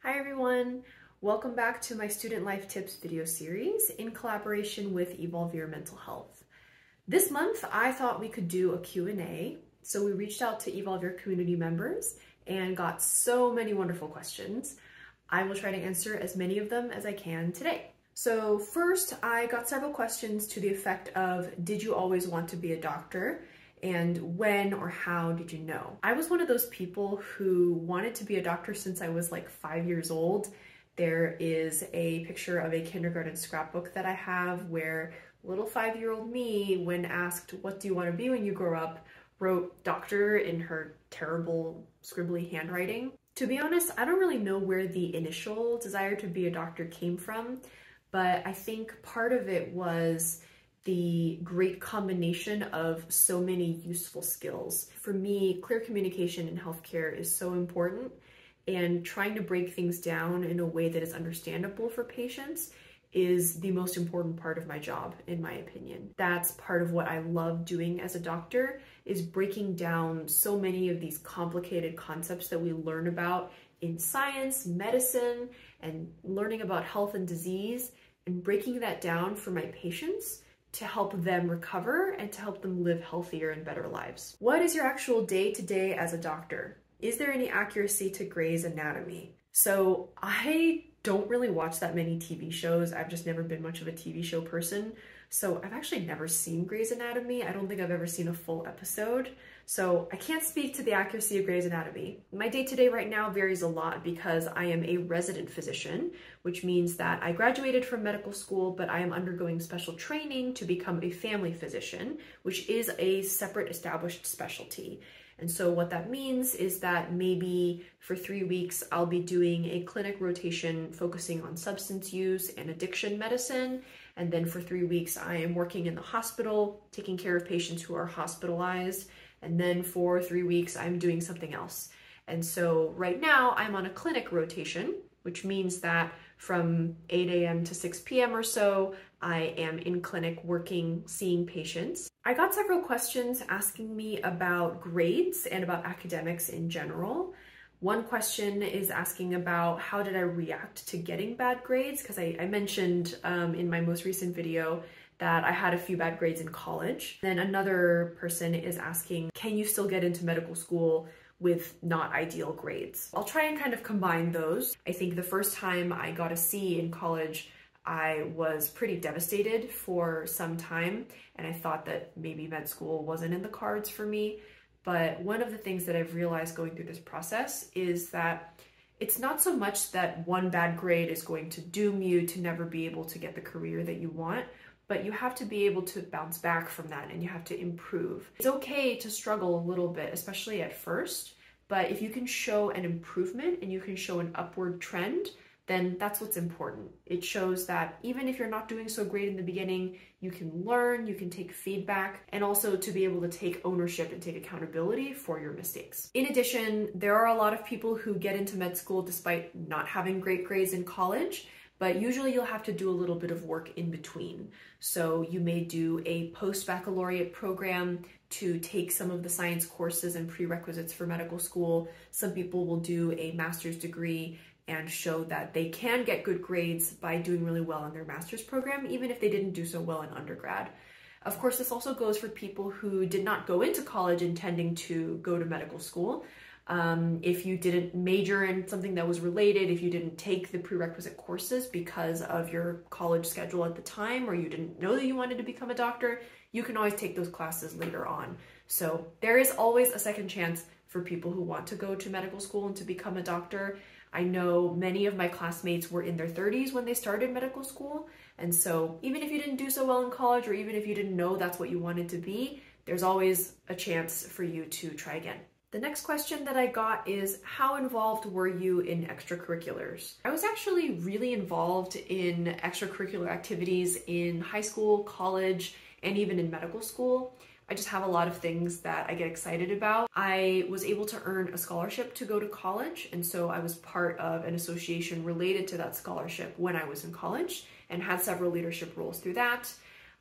Hi everyone, welcome back to my Student Life Tips video series in collaboration with EVOLVERE Mental Health. This month I thought we could do a Q&A, so we reached out to EVOLVERE community members and got so many wonderful questions. I will try to answer as many of them as I can today. So first, I got several questions to the effect of, did you always want to be a doctor? And when or how did you know? I was one of those people who wanted to be a doctor since I was like 5 years old. There is a picture of a kindergarten scrapbook that I have where little 5-year-old me, when asked, what do you want to be when you grow up, wrote doctor in her terrible scribbly handwriting. To be honest, I don't really know where the initial desire to be a doctor came from, but I think part of it was the great combination of so many useful skills. For me, clear communication in healthcare is so important, and trying to break things down in a way that is understandable for patients is the most important part of my job, in my opinion. That's part of what I love doing as a doctor, is breaking down so many of these complicated concepts that we learn about in science, medicine, and learning about health and disease, and breaking that down for my patients to help them recover and to help them live healthier and better lives. What is your actual day-to-day as a doctor? Is there any accuracy to Grey's Anatomy? So I don't really watch that many TV shows. I've just never been much of a TV show person. So I've actually never seen Grey's Anatomy. I don't think I've ever seen a full episode. So I can't speak to the accuracy of Grey's Anatomy. My day-to-day right now varies a lot because I am a resident physician, which means that I graduated from medical school, but I am undergoing special training to become a family physician, which is a separate established specialty. And so what that means is that maybe for 3 weeks, I'll be doing a clinic rotation focusing on substance use and addiction medicine. And then for 3 weeks, I am working in the hospital, taking care of patients who are hospitalized. And then for 3 weeks, I'm doing something else. And so right now I'm on a clinic rotation, which means that from 8 a.m. to 6 p.m. or so, I am in clinic working, seeing patients. I got several questions asking me about grades and about academics in general. One question is asking about how did I react to getting bad grades? Because I mentioned in my most recent video that I had a few bad grades in college. Then another person is asking, can you still get into medical school with not ideal grades? I'll try and kind of combine those. I think the first time I got a C in college, I was pretty devastated for some time, and I thought that maybe med school wasn't in the cards for me. But one of the things that I've realized going through this process is that it's not so much that one bad grade is going to doom you to never be able to get the career that you want, but you have to be able to bounce back from that and you have to improve. It's okay to struggle a little bit, especially at first, but if you can show an improvement and you can show an upward trend, then that's what's important. It shows that even if you're not doing so great in the beginning, you can learn, you can take feedback, and also to be able to take ownership and take accountability for your mistakes. In addition, there are a lot of people who get into med school despite not having great grades in college, but usually you'll have to do a little bit of work in between. So you may do a post-baccalaureate program to take some of the science courses and prerequisites for medical school. Some people will do a master's degree and show that they can get good grades by doing really well in their master's program, even if they didn't do so well in undergrad. Of course, this also goes for people who did not go into college intending to go to medical school. If you didn't major in something that was related, if you didn't take the prerequisite courses because of your college schedule at the time, or you didn't know that you wanted to become a doctor, you can always take those classes later on. So there is always a second chance for people who want to go to medical school and to become a doctor. I know many of my classmates were in their 30s when they started medical school. And so even if you didn't do so well in college, or even if you didn't know that's what you wanted to be, there's always a chance for you to try again. The next question that I got is, how involved were you in extracurriculars? I was actually really involved in extracurricular activities in high school, college, and even in medical school. I just have a lot of things that I get excited about. I was able to earn a scholarship to go to college, and so I was part of an association related to that scholarship when I was in college and had several leadership roles through that.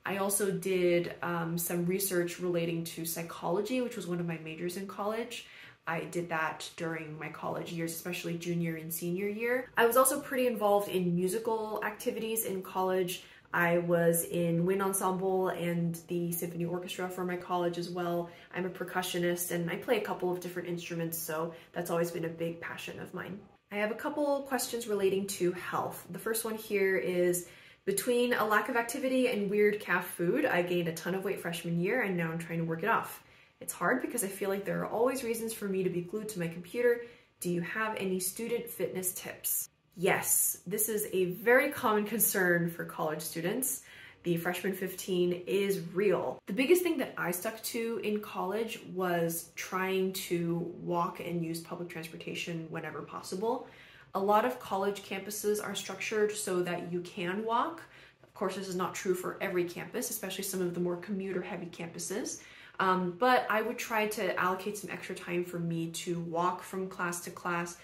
I also did some research relating to psychology, which was one of my majors in college. I did that during my college years, especially junior and senior year. I was also pretty involved in musical activities in college. I was in wind ensemble and the symphony orchestra for my college as well. I'm a percussionist and I play a couple of different instruments, so that's always been a big passion of mine. I have a couple questions relating to health. The first one here is, between a lack of activity and weird calf food, I gained a ton of weight freshman year and now I'm trying to work it off. It's hard because I feel like there are always reasons for me to be glued to my computer. Do you have any student fitness tips? Yes, this is a very common concern for college students. The freshman 15 is real. The biggest thing that I stuck to in college was trying to walk and use public transportation whenever possible. A lot of college campuses are structured so that you can walk. Of course, this is not true for every campus, especially some of the more commuter-heavy campuses. But I would try to allocate some extra time for me to walk from class to class,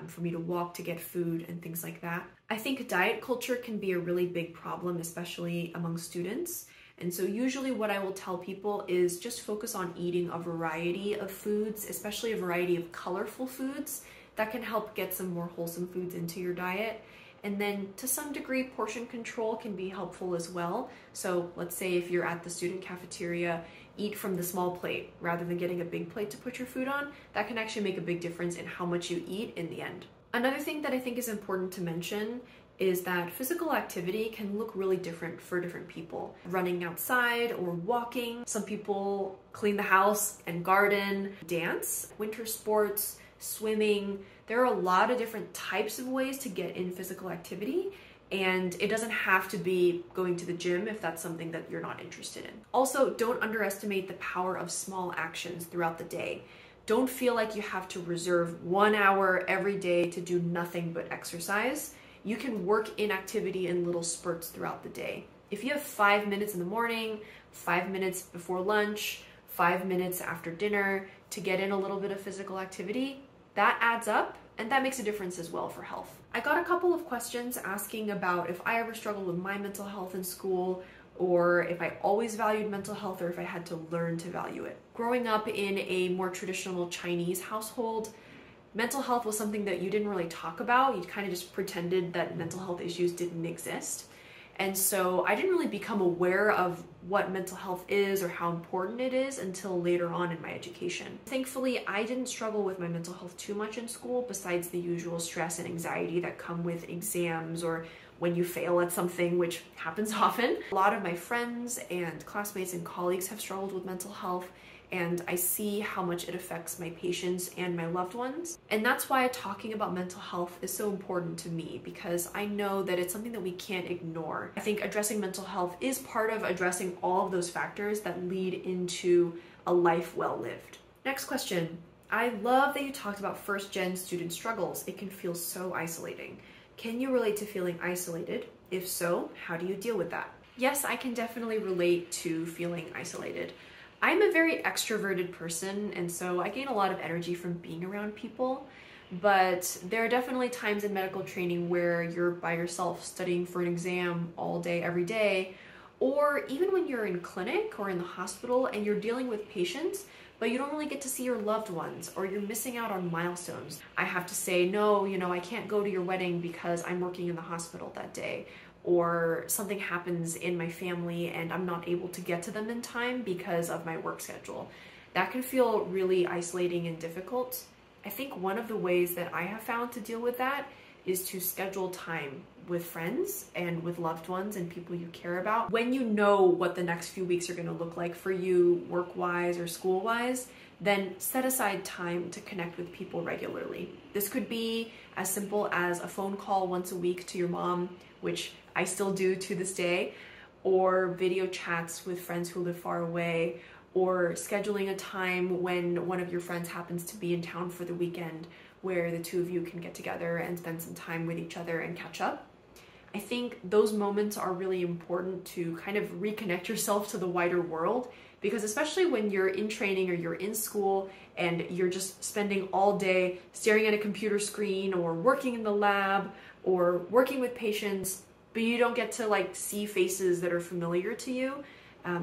for me to walk to get food and things like that. I think diet culture can be a really big problem, especially among students. And so usually what I will tell people is just focus on eating a variety of foods, especially a variety of colorful foods that can help get some more wholesome foods into your diet. And then to some degree, portion control can be helpful as well. So let's say if you're at the student cafeteria, eat from the small plate rather than getting a big plate to put your food on. That can actually make a big difference in how much you eat in the end. Another thing that I think is important to mention is that physical activity can look really different for different people. Running outside or walking. Some people clean the house and garden, dance, winter sports, swimming. There are a lot of different types of ways to get in physical activity, and it doesn't have to be going to the gym if that's something that you're not interested in. Also, don't underestimate the power of small actions throughout the day. Don't feel like you have to reserve 1 hour every day to do nothing but exercise. You can work in activity in little spurts throughout the day. If you have 5 minutes in the morning, 5 minutes before lunch, 5 minutes after dinner to get in a little bit of physical activity, that adds up and that makes a difference as well for health. I got a couple of questions asking about if I ever struggled with my mental health in school, or if I always valued mental health, or if I had to learn to value it. Growing up in a more traditional Chinese household, mental health was something that you didn't really talk about. You kind of just pretended that mental health issues didn't exist. And so I didn't really become aware of what mental health is or how important it is until later on in my education. Thankfully, I didn't struggle with my mental health too much in school, besides the usual stress and anxiety that come with exams or when you fail at something, which happens often. A lot of my friends and classmates and colleagues have struggled with mental health, and I see how much it affects my patients and my loved ones. And that's why talking about mental health is so important to me, because I know that it's something that we can't ignore. I think addressing mental health is part of addressing all of those factors that lead into a life well lived. Next question. I love that you talked about first-gen student struggles. It can feel so isolating. Can you relate to feeling isolated? If so, how do you deal with that? Yes, I can definitely relate to feeling isolated. I'm a very extroverted person, and so I gain a lot of energy from being around people, but there are definitely times in medical training where you're by yourself studying for an exam all day, every day, or even when you're in clinic or in the hospital and you're dealing with patients, but you don't really get to see your loved ones, or you're missing out on milestones. I have to say, no, I can't go to your wedding because I'm working in the hospital that day. Or something happens in my family and I'm not able to get to them in time because of my work schedule. That can feel really isolating and difficult. I think one of the ways that I have found to deal with that is to schedule time with friends and with loved ones and people you care about. When you know what the next few weeks are going to look like for you, work-wise or school-wise, then set aside time to connect with people regularly. This could be as simple as a phone call once a week to your mom, which I still do to this day, or video chats with friends who live far away, or scheduling a time when one of your friends happens to be in town for the weekend where the two of you can get together and spend some time with each other and catch up. I think those moments are really important to kind of reconnect yourself to the wider world, because especially when you're in training or you're in school and you're just spending all day staring at a computer screen or working in the lab or working with patients, but you don't get to like see faces that are familiar to you,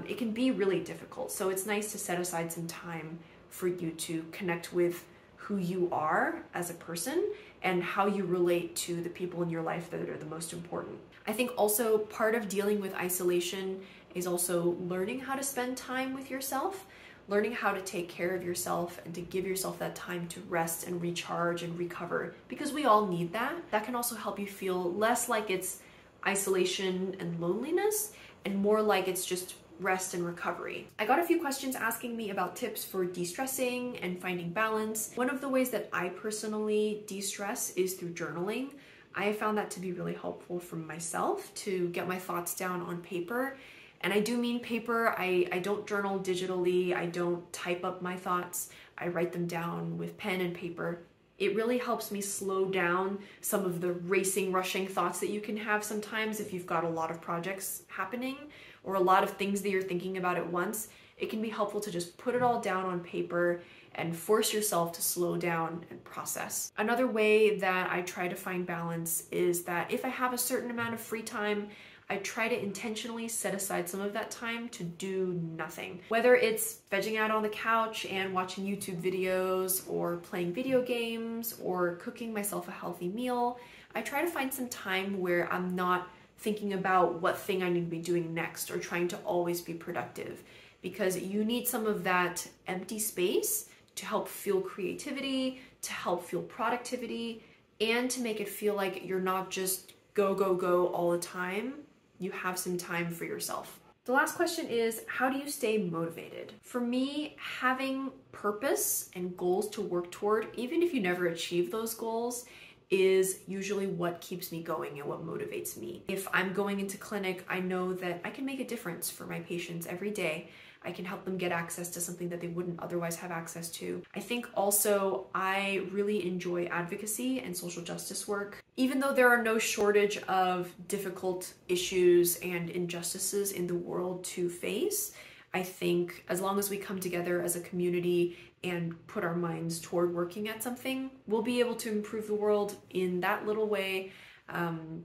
it can be really difficult. So it's nice to set aside some time for you to connect with who you are as a person and how you relate to the people in your life that are the most important. I think also part of dealing with isolation is also learning how to spend time with yourself, learning how to take care of yourself and to give yourself that time to rest and recharge and recover, because we all need that. That can also help you feel less like it's isolation and loneliness and more like it's just rest and recovery. I got a few questions asking me about tips for de-stressing and finding balance. One of the ways that I personally de-stress is through journaling. I have found that to be really helpful for myself to get my thoughts down on paper. And I do mean paper. I don't journal digitally. I don't type up my thoughts. I write them down with pen and paper. It really helps me slow down some of the racing, rushing thoughts that you can have sometimes if you've got a lot of projects happening or a lot of things that you're thinking about at once. It can be helpful to just put it all down on paper and force yourself to slow down and process. Another way that I try to find balance is that if I have a certain amount of free time, I try to intentionally set aside some of that time to do nothing. Whether it's vegging out on the couch and watching YouTube videos or playing video games or cooking myself a healthy meal, I try to find some time where I'm not thinking about what thing I need to be doing next or trying to always be productive, because you need some of that empty space to help fuel creativity, to help fuel productivity, and to make it feel like you're not just go, go, go all the time. You have some time for yourself. The last question is, how do you stay motivated? For me, having purpose and goals to work toward, even if you never achieve those goals, is usually what keeps me going and what motivates me. If I'm going into clinic, I know that I can make a difference for my patients every day. I can help them get access to something that they wouldn't otherwise have access to. I think also I really enjoy advocacy and social justice work. Even though there are no shortage of difficult issues and injustices in the world to face, I think as long as we come together as a community and put our minds toward working at something, we'll be able to improve the world in that little way,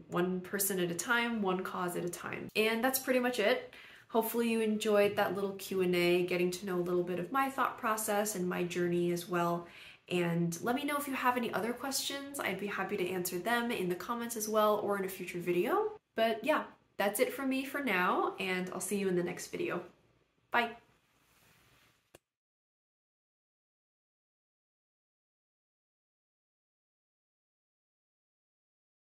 one person at a time, one cause at a time. And that's pretty much it. Hopefully you enjoyed that little Q&A, getting to know a little bit of my thought process and my journey as well. And let me know if you have any other questions. I'd be happy to answer them in the comments as well or in a future video. But yeah, that's it from me for now, and I'll see you in the next video. Bye.